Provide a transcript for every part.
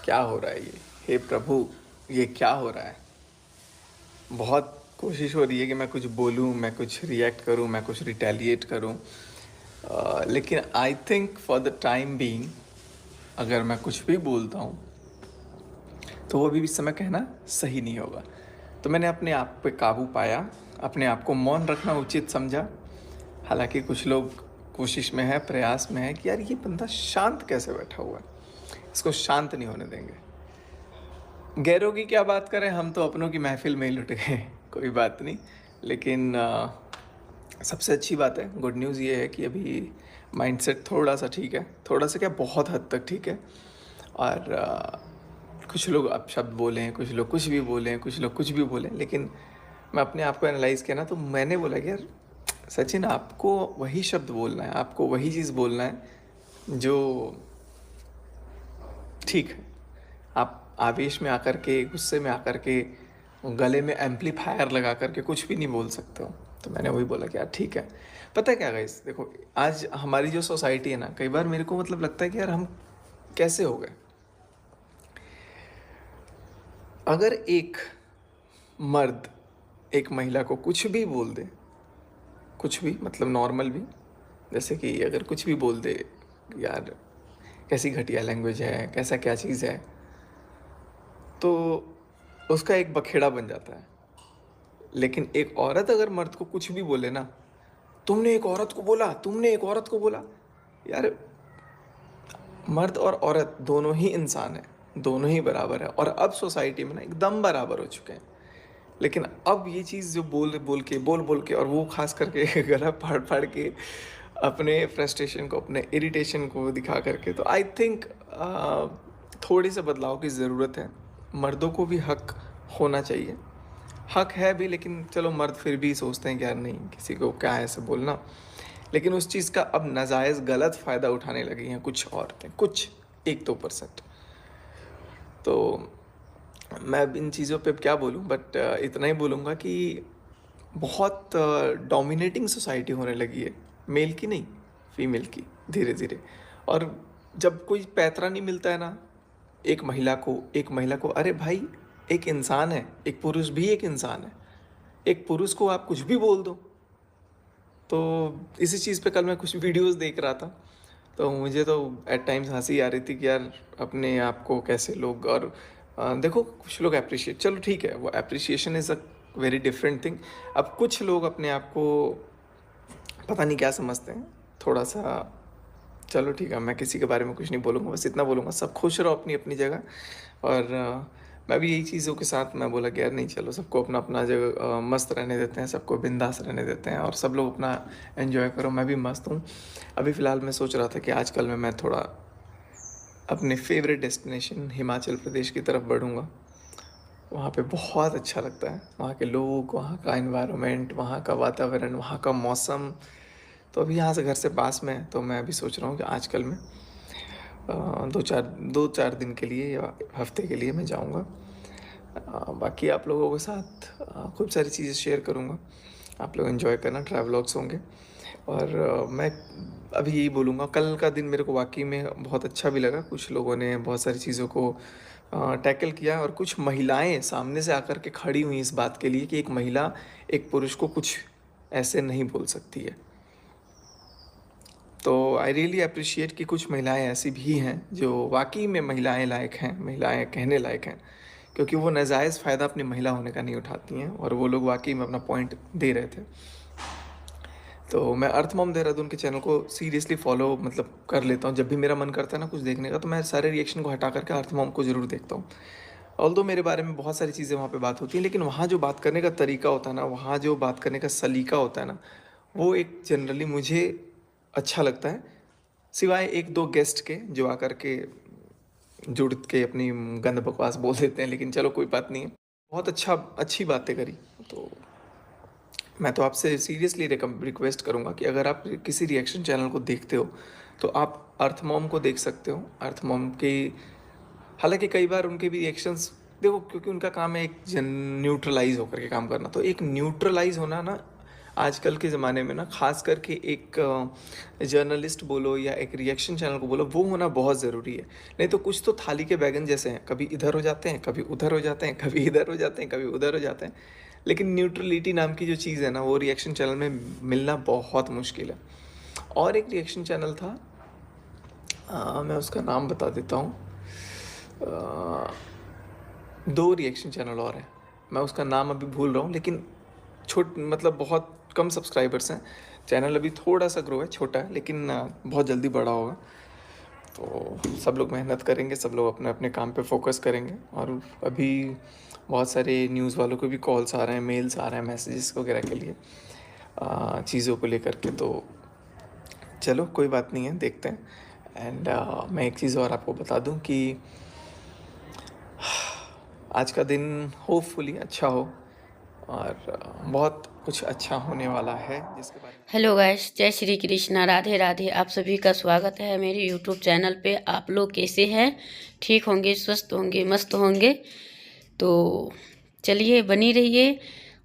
क्या हो रहा है ये? हे प्रभु, ये क्या हो रहा है? बहुत कोशिश हो रही है कि मैं कुछ बोलूँ, मैं कुछ रिएक्ट करूँ, मैं कुछ रिटेलिएट करूँ, लेकिन I think for the time being अगर मैं कुछ भी बोलता हूँ तो वो भी इस समय कहना सही नहीं होगा। तो मैंने अपने आप पे काबू पाया, अपने आप को मौन रखना उचित समझा। हालांकि कुछ लोग कोशिश में है, प्रयास में है कि यार ये बंदा शांत कैसे बैठा हुआ है, इसको शांत नहीं होने देंगे। गैरों की क्या बात करें, हम तो अपनों की महफिल में ही लुट गए। कोई बात नहीं। लेकिन सबसे अच्छी बात है, गुड न्यूज़ ये है कि अभी माइंडसेट थोड़ा सा ठीक है, थोड़ा सा क्या बहुत हद तक ठीक है। और कुछ लोग अपशब्द बोलें, कुछ लोग कुछ भी बोलें, कुछ लोग कुछ भी बोलें, लेकिन मैं अपने आप को एनालाइज़ किया ना तो मैंने बोला कि यार सचिन, आपको वही शब्द बोलना है, आपको वही चीज़ बोलना है जो ठीक है। आप आवेश में आकर के, गुस्से में आकर के, गले में एम्पलीफायर लगा करके कुछ भी नहीं बोल सकते हो। तो मैंने वही बोला कि यार ठीक है। पता है क्या गाइस, देखो आज हमारी जो सोसाइटी है ना, कई बार मेरे को मतलब लगता है कि यार हम कैसे हो गए। अगर एक मर्द एक महिला को कुछ भी बोल दे, कुछ भी मतलब नॉर्मल भी, जैसे कि अगर कुछ भी बोल दे, यार कैसी घटिया लैंग्वेज है, कैसा क्या चीज़ है, तो उसका एक बखेड़ा बन जाता है। लेकिन एक औरत अगर मर्द को कुछ भी बोले ना, तुमने एक औरत को बोला, तुमने एक औरत को बोला, यार मर्द और औरत दोनों ही इंसान है, दोनों ही बराबर है। और अब सोसाइटी में ना एकदम बराबर हो चुके हैं। लेकिन अब ये चीज़ जो बोल बोल के और वो खास करके गला फाड़ फाड़ के अपने फ्रस्ट्रेशन को, अपने इरिटेशन को दिखा करके, तो आई थिंक थोड़ी से बदलाव की ज़रूरत है। मर्दों को भी हक होना चाहिए, हक है भी, लेकिन चलो मर्द फिर भी सोचते हैं कि यार नहीं, किसी को क्या है ऐसे बोलना। लेकिन उस चीज़ का अब नाजायज़ गलत फ़ायदा उठाने लगी हैं कुछ औरतें, कुछ 1-2%। तो मैं इन चीज़ों पे क्या बोलूँ, बट इतना ही बोलूँगा कि बहुत डोमिनेटिंग सोसाइटी होने लगी है, मेल की नहीं, फीमेल की, धीरे धीरे। और जब कोई पैतरा नहीं मिलता है ना एक महिला को, अरे भाई एक इंसान है, एक पुरुष भी एक इंसान है, एक पुरुष को आप कुछ भी बोल दो। तो इसी चीज़ पे कल मैं कुछ वीडियोस देख रहा था, तो मुझे तो एट टाइम्स हंसी आ रही थी कि यार अपने आप को कैसे लोग, और देखो कुछ लोग अप्रिशिएट, चलो ठीक है, वो appreciation is a very different thing. अब कुछ लोग अपने आप को पता नहीं क्या समझते हैं, थोड़ा सा, चलो ठीक है, मैं किसी के बारे में कुछ नहीं बोलूँगा, बस इतना बोलूँगा सब खुश रहो अपनी अपनी जगह। और मैं भी यही चीज़ों के साथ मैं बोला कि यार नहीं, चलो सबको अपना अपना जगह मस्त रहने देते हैं, सबको बिंदास रहने देते हैं, और सब लोग अपना एंजॉय करो, मैं भी मस्त हूँ। अभी फ़िलहाल मैं सोच रहा था कि आजकल में मैं थोड़ा अपने फेवरेट डेस्टिनेशन हिमाचल प्रदेश की तरफ बढ़ूँगा। वहाँ पे बहुत अच्छा लगता है, वहाँ के लोग, वहाँ का एनवायरनमेंट, वहाँ का वातावरण, वहाँ का मौसम। तो अभी यहाँ से घर से पास में है, तो मैं अभी सोच रहा हूँ कि आजकल में 2-4 दिन के लिए या हफ्ते के लिए मैं जाऊँगा। बाकी आप लोगों के साथ खूब सारी चीज़ें शेयर करूँगा, आप लोग एंजॉय करना, ट्रैवलॉग्स होंगे। और मैं अभी यही बोलूँगा, कल का दिन मेरे को वाकई में बहुत अच्छा भी लगा। कुछ लोगों ने बहुत सारी चीज़ों को टैकल किया, और कुछ महिलाएं सामने से आकर के खड़ी हुई इस बात के लिए कि एक महिला एक पुरुष को कुछ ऐसे नहीं बोल सकती है। तो आई रियली अप्रिशिएट कि कुछ महिलाएं ऐसी भी हैं जो वाकई में महिलाएं लायक हैं, महिलाएं कहने लायक हैं, क्योंकि वो नाजायज़ फ़ायदा अपनी महिला होने का नहीं उठाती हैं, और वो लोग वाकई में अपना पॉइंट दे रहे थे। तो मैं अर्थ मॉम देहरादून के चैनल को सीरियसली फॉलो मतलब कर लेता हूँ। जब भी मेरा मन करता है ना कुछ देखने का, तो मैं सारे रिएक्शन को हटा करके अर्थ मॉम को ज़रूर देखता हूँ। ऑल्दो मेरे बारे में बहुत सारी चीज़ें वहाँ पे बात होती हैं, लेकिन वहाँ जो बात करने का तरीका होता है ना, वहाँ जो बात करने का सलीका होता है ना, वो एक जनरली मुझे अच्छा लगता है। सिवाय 1-2 गेस्ट के जो आकर के जुड़ के अपनी गंद बकवास बोल देते हैं, लेकिन चलो कोई बात नहीं है। बहुत अच्छी बातें करी। तो मैं तो आपसे सीरियसली रिक्वेस्ट करूँगा कि अगर आप किसी रिएक्शन चैनल को देखते हो, तो आप अर्थ मॉम को देख सकते हो। अर्थ मॉम की, हालांकि कई बार उनके भी रिएक्शंस देखो, क्योंकि उनका काम है एक जन न्यूट्रलाइज होकर के काम करना, तो एक न्यूट्रलाइज होना ना आजकल के ज़माने में ना ख़ास करके एक जर्नलिस्ट बोलो या एक रिएक्शन चैनल को बोलो, वो होना बहुत ज़रूरी है। नहीं तो कुछ तो थाली के बैगन जैसे हैं, कभी इधर हो जाते हैं, कभी उधर हो जाते हैं, कभी इधर हो जाते हैं, कभी उधर हो जाते हैं। लेकिन न्यूट्रलिटी नाम की जो चीज़ है ना, वो रिएक्शन चैनल में मिलना बहुत मुश्किल है। और एक रिएक्शन चैनल था, मैं उसका नाम बता देता हूँ। अ, 2 रिएक्शन चैनल और हैं, मैं उसका नाम अभी भूल रहा हूँ, लेकिन मतलब बहुत कम सब्सक्राइबर्स हैं। चैनल अभी थोड़ा-सा ग्रो है, छोटा है, लेकिन बहुत जल्दी बड़ा होगा। तो सब लोग मेहनत करेंगे, सब लोग अपने-अपने काम पे फ़ोकस करेंगे। और अभी बहुत सारे न्यूज़ वालों को भी कॉल्स आ रहे हैं, मेल्स आ रहे हैं, मैसेजेस वगैरह के लिए चीज़ों को लेकर के। तो चलो कोई बात नहीं है, देखते हैं। एंड मैं एक चीज़ और आपको बता दूं कि आज का दिन होपफुली अच्छा हो, और बहुत कुछ अच्छा होने वाला है जिसके बारे में। हेलो गाइस, जय श्री कृष्णा, राधे राधे। आप सभी का स्वागत है मेरे यूट्यूब चैनल पे। आप लोग कैसे हैं? ठीक होंगे, स्वस्थ होंगे, मस्त होंगे। तो चलिए बनी रहिए,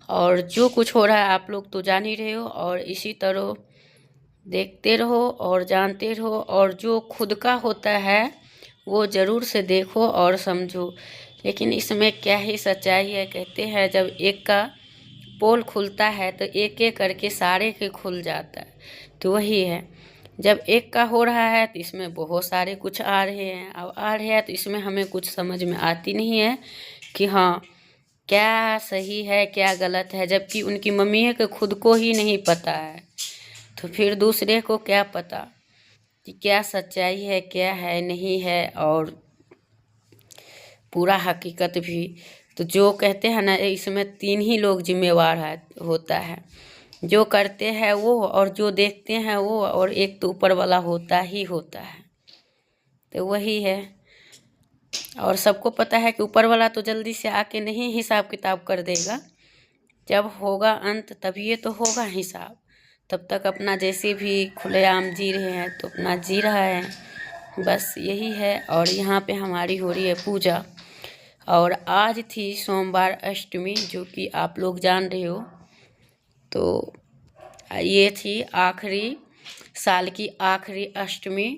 और जो कुछ हो रहा है आप लोग तो जान ही रहे हो, और इसी तरह देखते रहो और जानते रहो। और जो खुद का होता है वो ज़रूर से देखो और समझो। लेकिन इसमें क्या ही सच्चाई है? कहते हैं जब एक का पोल खुलता है तो एक एक करके सारे के खुल जाता है। तो वही है, जब एक का हो रहा है तो इसमें बहुत सारे कुछ आ रहे हैं। अब आ रहे हैं तो इसमें हमें कुछ समझ में आती नहीं है कि हाँ क्या सही है क्या गलत है, जबकि उनकी मम्मी को खुद को ही नहीं पता है, तो फिर दूसरे को क्या पता कि क्या सच्चाई है क्या है नहीं है, और पूरा हकीकत भी। तो जो कहते हैं ना, इसमें 3 ही लोग जिम्मेवार है होता है, जो करते हैं वो, और जो देखते हैं वो, और एक तो ऊपर वाला होता ही होता है। तो वही है, और सबको पता है कि ऊपर वाला तो जल्दी से आके नहीं हिसाब किताब कर देगा। जब होगा अंत तभी तो होगा हिसाब। तब तक अपना जैसे भी खुलेआम जी रहे हैं तो अपना जी रहा है, बस यही है। और यहाँ पे हमारी हो रही है पूजा, और आज थी सोमवार अष्टमी, जो कि आप लोग जान रहे हो। तो ये थी आखिरी साल की आखिरी अष्टमी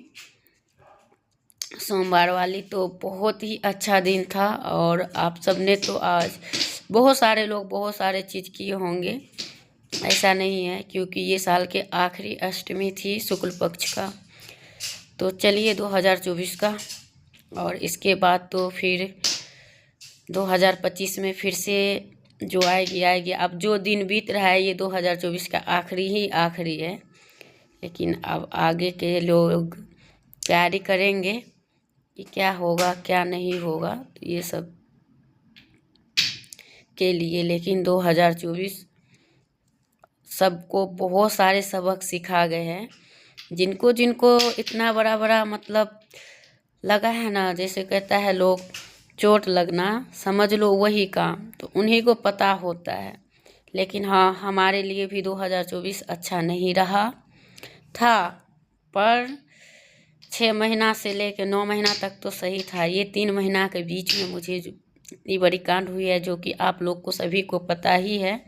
सोमवार वाली। तो बहुत ही अच्छा दिन था, और आप सब ने तो आज बहुत सारे लोग बहुत सारे चीज़ किए होंगे, ऐसा नहीं है, क्योंकि ये साल के आखिरी अष्टमी थी शुक्ल पक्ष का। तो चलिए 2024 का, और इसके बाद तो फिर 2025 में फिर से जो आएगी आएगी। अब जो दिन बीत रहा है ये 2024 का आखिरी है, लेकिन अब आगे के लोग तैयारी करेंगे कि क्या होगा क्या नहीं होगा, तो ये सब के लिए। लेकिन 2024 सबको बहुत सारे सबक सिखा गए हैं। जिनको जिनको इतना बड़ा बड़ा मतलब लगा है ना, जैसे कहता है लोग चोट लगना, समझ लो वही काम, तो उन्हीं को पता होता है। लेकिन हाँ, हमारे लिए भी 2024 अच्छा नहीं रहा था, पर 6 महीना से लेकर 9 महीना तक तो सही था। ये 3 महीना के बीच में मुझे जो इतनी बड़ी कांड हुई है, जो कि आप लोग को सभी को पता ही है,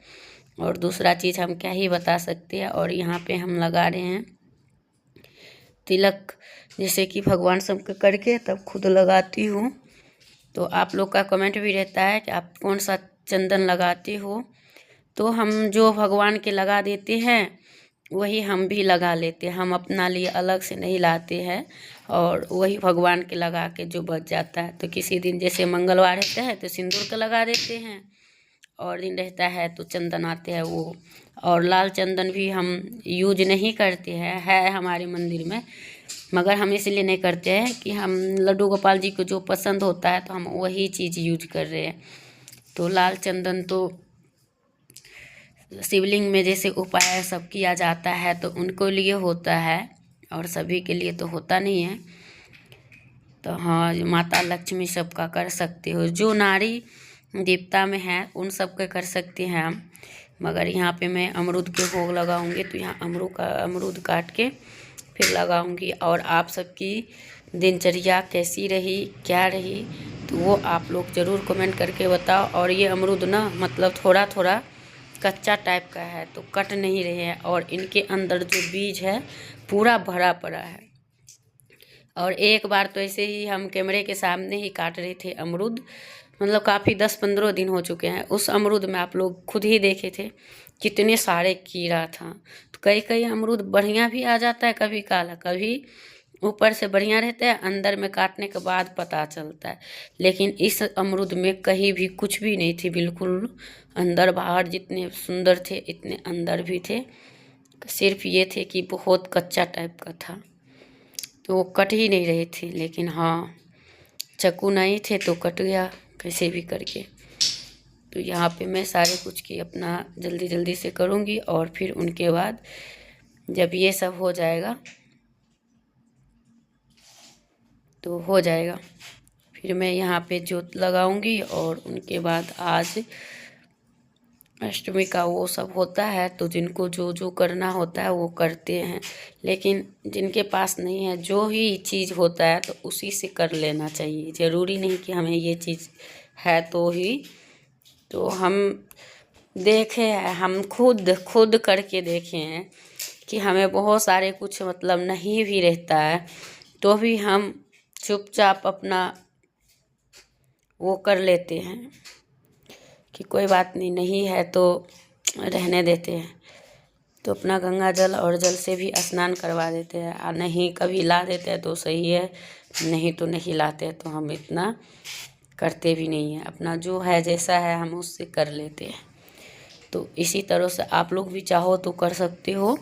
और दूसरा चीज़ हम क्या ही बता सकते हैं। और यहाँ पे हम लगा रहे हैं तिलक, जैसे कि भगवान सबके करके तब खुद लगाती हूँ। तो आप लोग का कमेंट भी रहता है कि आप कौन सा चंदन लगाते हो, तो हम जो भगवान के लगा देते हैं वही हम भी लगा लेते हैं। हम अपना लिए अलग से नहीं लाते हैं, और वही भगवान के लगा के जो बच जाता है। तो किसी दिन जैसे मंगलवार रहता है तो सिंदूर का लगा देते हैं, और दिन रहता है तो चंदन आते हैं वो। और लाल चंदन भी हम यूज नहीं करते हैं, है हमारे मंदिर में, मगर हम इसलिए नहीं करते हैं कि हम लड्डू गोपाल जी को जो पसंद होता है तो हम वही चीज़ यूज कर रहे हैं। तो लाल चंदन तो शिवलिंग में जैसे उपाय सब किया जाता है तो उनको लिए होता है, और सभी के लिए तो होता नहीं है। तो हाँ, माता लक्ष्मी सबका कर सकते हो, जो नारी देवता में है उन सब का कर सकते हैं हम। मगर यहाँ पे मैं अमरूद के भोग लगाऊंगी, तो यहाँ अमरूद काट के फिर लगाऊंगी। और आप सबकी दिनचर्या कैसी रही क्या रही, तो वो आप लोग ज़रूर कमेंट करके बताओ। और ये अमरूद ना मतलब थोड़ा थोड़ा कच्चा टाइप का है तो कट नहीं रहे हैं, और इनके अंदर जो बीज है पूरा भरा पड़ा है। और एक बार तो ऐसे ही हम कैमरे के सामने ही काट रहे थे अमरूद, मतलब काफ़ी 10-15 दिन हो चुके हैं। उस अमरूद में आप लोग खुद ही देखे थे कितने सारे कीड़ा था। तो कई अमरूद बढ़िया भी आ जाता है, कभी काला, कभी ऊपर से बढ़िया रहता है, अंदर में काटने के बाद पता चलता है। लेकिन इस अमरूद में कहीं भी कुछ भी नहीं थी, बिल्कुल अंदर बाहर जितने सुंदर थे इतने अंदर भी थे। सिर्फ ये थे कि बहुत कच्चा टाइप का था, तो वो कट ही नहीं रहे थे। लेकिन हाँ, चाकू नहीं थे तो कट गया कैसे भी करके। तो यहाँ पे मैं सारे कुछ की अपना जल्दी जल्दी से करूँगी, और फिर उनके बाद जब ये सब हो जाएगा तो हो जाएगा, फिर मैं यहाँ पे जोत लगाऊंगी। और उनके बाद आज अष्टमी का वो सब होता है, तो जिनको जो जो करना होता है वो करते हैं। लेकिन जिनके पास नहीं है, जो ही चीज़ होता है तो उसी से कर लेना चाहिए। ज़रूरी नहीं कि हमें ये चीज़ है तो ही। तो हम देखे हैं, हम खुद करके देखे हैं कि हमें बहुत सारे कुछ मतलब नहीं भी रहता है तो भी हम चुपचाप अपना वो कर लेते हैं कि कोई बात नहीं है तो रहने देते हैं। तो अपना गंगा जल और जल से भी स्नान करवा देते हैं, और नहीं कभी ला देते हैं तो सही है, नहीं तो नहीं लाते हैं तो हम इतना करते भी नहीं हैं। अपना जो है जैसा है हम उससे कर लेते हैं। तो इसी तरह से आप लोग भी चाहो तो कर सकते हो,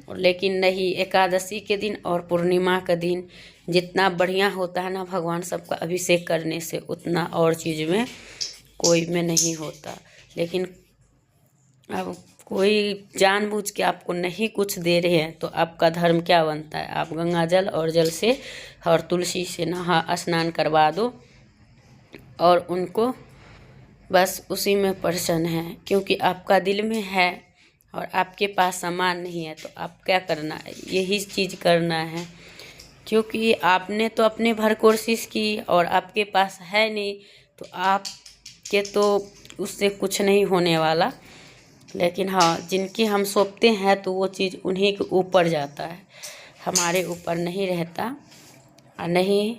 लेकिन नहीं, एकादशी के दिन और पूर्णिमा का दिन जितना बढ़िया होता है ना भगवान सबका अभिषेक करने से, उतना और चीज़ में कोई में नहीं होता। लेकिन अब कोई जानबूझ के आपको नहीं कुछ दे रहे हैं तो आपका धर्म क्या बनता है? आप गंगा जल और जल से और तुलसी से नहा स्नान करवा दो, और उनको बस उसी में प्रसन्न है। क्योंकि आपका दिल में है और आपके पास सामान नहीं है, तो आप क्या करना है? यही चीज़ करना है। क्योंकि आपने तो अपने भर कोशिश की और आपके पास है नहीं, तो आपके तो उससे कुछ नहीं होने वाला। लेकिन हाँ, जिनकी हम सौंपते हैं तो वो चीज़ उन्हीं के ऊपर जाता है, हमारे ऊपर नहीं रहता। और नहीं,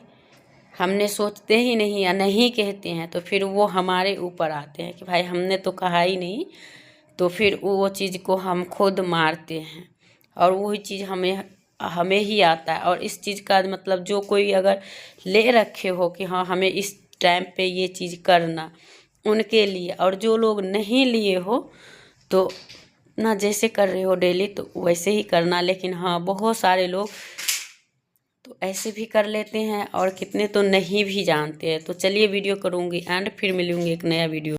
हमने सोचते ही नहीं या नहीं कहते हैं तो फिर वो हमारे ऊपर आते हैं कि भाई हमने तो कहा ही नहीं, तो फिर वो चीज़ को हम खुद मारते हैं और वही चीज़ हमें ही आता है। और इस चीज़ का मतलब जो कोई अगर ले रखे हो कि हाँ हमें इस टाइम पे ये चीज़ करना, उनके लिए। और जो लोग नहीं लिए हो तो ना जैसे कर रहे हो डेली तो वैसे ही करना। लेकिन हाँ, बहुत सारे लोग तो ऐसे भी कर लेते हैं और कितने तो नहीं भी जानते हैं। तो चलिए वीडियो करूँगी एंड फिर मिलूँगी एक नया वीडियो।